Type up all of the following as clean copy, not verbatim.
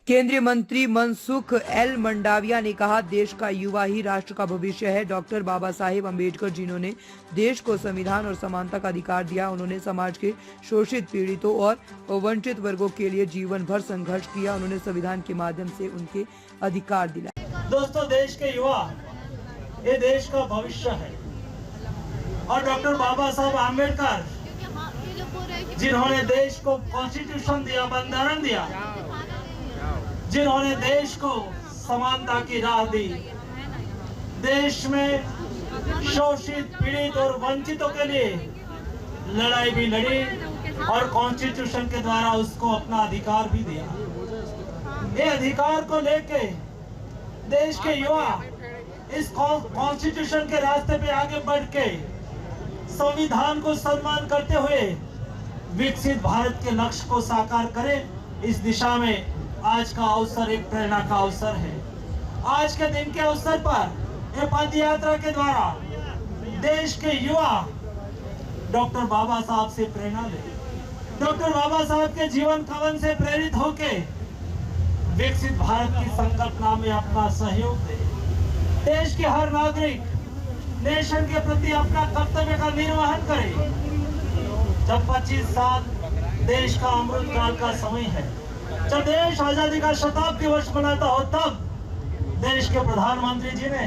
केंद्रीय मंत्री मनसुख एल मंडाविया ने कहा, देश का युवा ही राष्ट्र का भविष्य है। डॉक्टर बाबा साहेब अम्बेडकर जिन्होंने देश को संविधान और समानता का अधिकार दिया, उन्होंने समाज के शोषित, पीड़ितों और वंचित वर्गों के लिए जीवन भर संघर्ष किया। उन्होंने संविधान के माध्यम से उनके अधिकार दिलाए। दोस्तों, देश के युवा ये देश का भविष्य है और डॉक्टर बाबा साहब अम्बेडकर जिन्होंने देश को कॉन्स्टिट्यूशन दिया, बंधारण दिया, जिन्होंने देश को समानता की राह दी, देश में शोषित, पीड़ित और वंचितों के लिए लड़ाई भी लड़ी और कॉन्स्टिट्यूशन के द्वारा उसको अपना अधिकार भी दिया। ये अधिकार को लेके देश के युवा इस कॉन्स्टिट्यूशन के रास्ते पे आगे बढ़ के संविधान को सम्मान करते हुए विकसित भारत के लक्ष्य को साकार करें। इस दिशा में आज का अवसर एक प्रेरणा का अवसर है। आज के दिन के अवसर पर ये पद यात्रा के द्वारा देश के युवा डॉक्टर बाबा साहब से प्रेरणा ले, डॉक्टर बाबा साहब के जीवन कवन से प्रेरित होके विकसित भारत की संकल्पना में अपना सहयोग दे। देश के हर नागरिक नेशन के प्रति अपना कर्तव्य का निर्वहन करे। जब 25 साल देश का अमृत काल का समय है, जब देश आजादी का शताब्दी वर्ष मनाता हो, तब देश के प्रधानमंत्री जी ने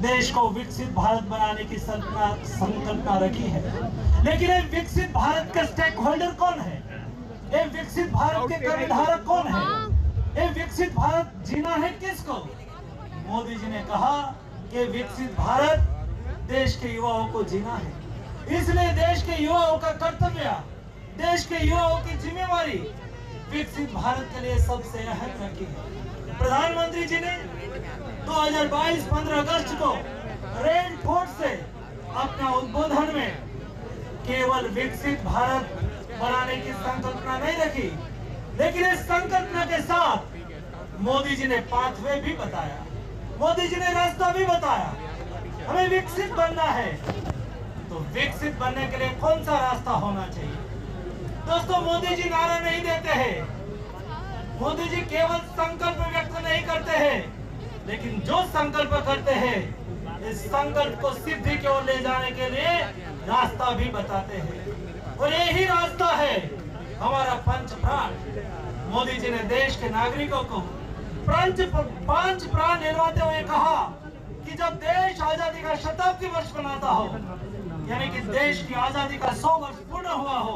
देश को विकसित भारत बनाने की संकल्पना रखी है। लेकिन ये विकसित भारत के स्टेक होल्डर कौन है? ये विकसित भारत के कर्मधारक कौन है? ये विकसित भारत जीना है किसको? मोदी जी ने कहा कि विकसित भारत देश के युवाओं को जीना है। इसलिए देश के युवाओं का कर्तव्य, देश के युवाओं की जिम्मेवारी विकसित भारत के लिए सबसे अहम रखी है। प्रधानमंत्री जी ने 2022 15 अगस्त को रेड फोर्ट से अपना उद्बोधन में केवल विकसित भारत बनाने की संकल्पना नहीं रखी, लेकिन इस संकल्पना के साथ मोदी जी ने पाथवे भी बताया, मोदी जी ने रास्ता भी बताया। हमें विकसित बनना है, तो विकसित बनने के लिए कौन सा रास्ता होना चाहिए? दोस्तों, मोदी जी नारा नहीं देते हैं, मोदी जी केवल संकल्प व्यक्त नहीं करते हैं, लेकिन जो संकल्प करते हैं इस संकल्प को सिद्धि की ओर ले जाने के लिए रास्ता भी बताते हैं। और यही रास्ता है हमारा पंच प्राण। मोदी जी ने देश के नागरिकों को पांच प्राण निर्वाते हुए कहा कि जब देश आजादी का शताब्दी वर्ष मनाता हो, यानी कि देश की आजादी का 100 वर्ष पूर्ण हुआ हो,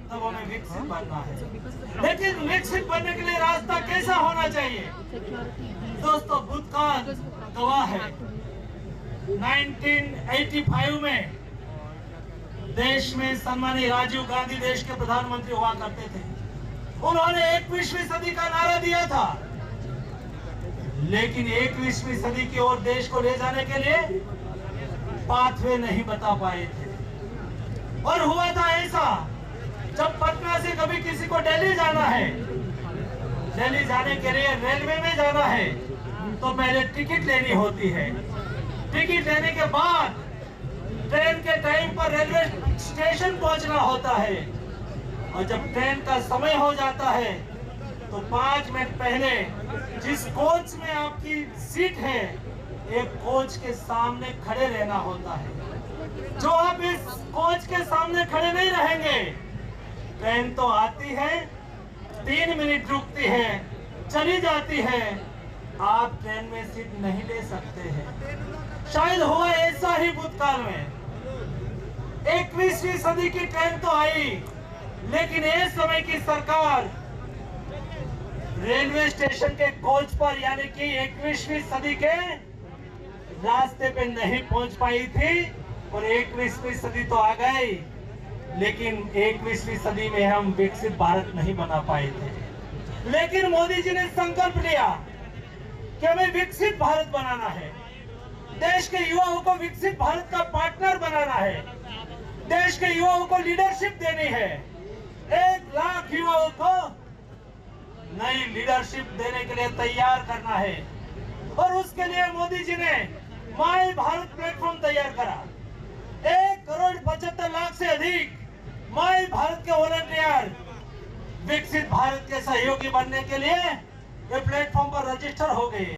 तब हमें विकसित बनना है। लेकिन विकसित बनने के लिए रास्ता कैसा होना चाहिए? दोस्तों, भूतकाल गवाह है। 1985 में देश में सम्मानीय राजीव गांधी देश के प्रधानमंत्री हुआ करते थे। उन्होंने 21वीं सदी का नारा दिया था, लेकिन 21वीं सदी की ओर देश को ले जाने के लिए पाथवे नहीं बता पाए थे। और हुआ था ऐसा, जब पटना से कभी किसी को दिल्ली जाना है, दिल्ली जाने के लिए रेलवे में जाना है, तो पहले टिकट लेनी होती है। टिकट लेने के बाद ट्रेन के टाइम पर रेलवे स्टेशन पहुंचना होता है, और जब ट्रेन का समय हो जाता है तो 5 मिनट पहले जिस कोच में आपकी सीट है, एक कोच के सामने खड़े रहना होता है। जो आप इस कोच के सामने खड़े नहीं रहेंगे, ट्रेन तो आती है, 3 मिनट रुकती है, चली जाती है, आप ट्रेन में सीट नहीं ले सकते हैं। शायद हुआ ऐसा ही भूतकाल में। 21वीं सदी की ट्रेन तो आई, लेकिन इस समय की सरकार रेलवे स्टेशन के कोच पर, यानी कि 21वीं सदी के रास्ते पे नहीं पहुंच पाई थी। और 21वीं सदी तो आ गई, लेकिन 21वीं सदी में हम विकसित भारत नहीं बना पाए थे। लेकिन मोदी जी ने संकल्प लिया कि हमें विकसित भारत बनाना है, देश के युवाओं को विकसित भारत का पार्टनर बनाना है, देश के युवाओं को लीडरशिप देनी है। 1 लाख युवाओं को नई लीडरशिप देने के लिए तैयार करना है। और उसके लिए मोदी जी ने माई भारत प्लेटफॉर्म तैयार करा। 1,75,00,000 से अधिक माई भारत के वॉलंटियर विकसित भारत के सहयोगी बनने के लिए ये प्लेटफॉर्म पर रजिस्टर हो गए।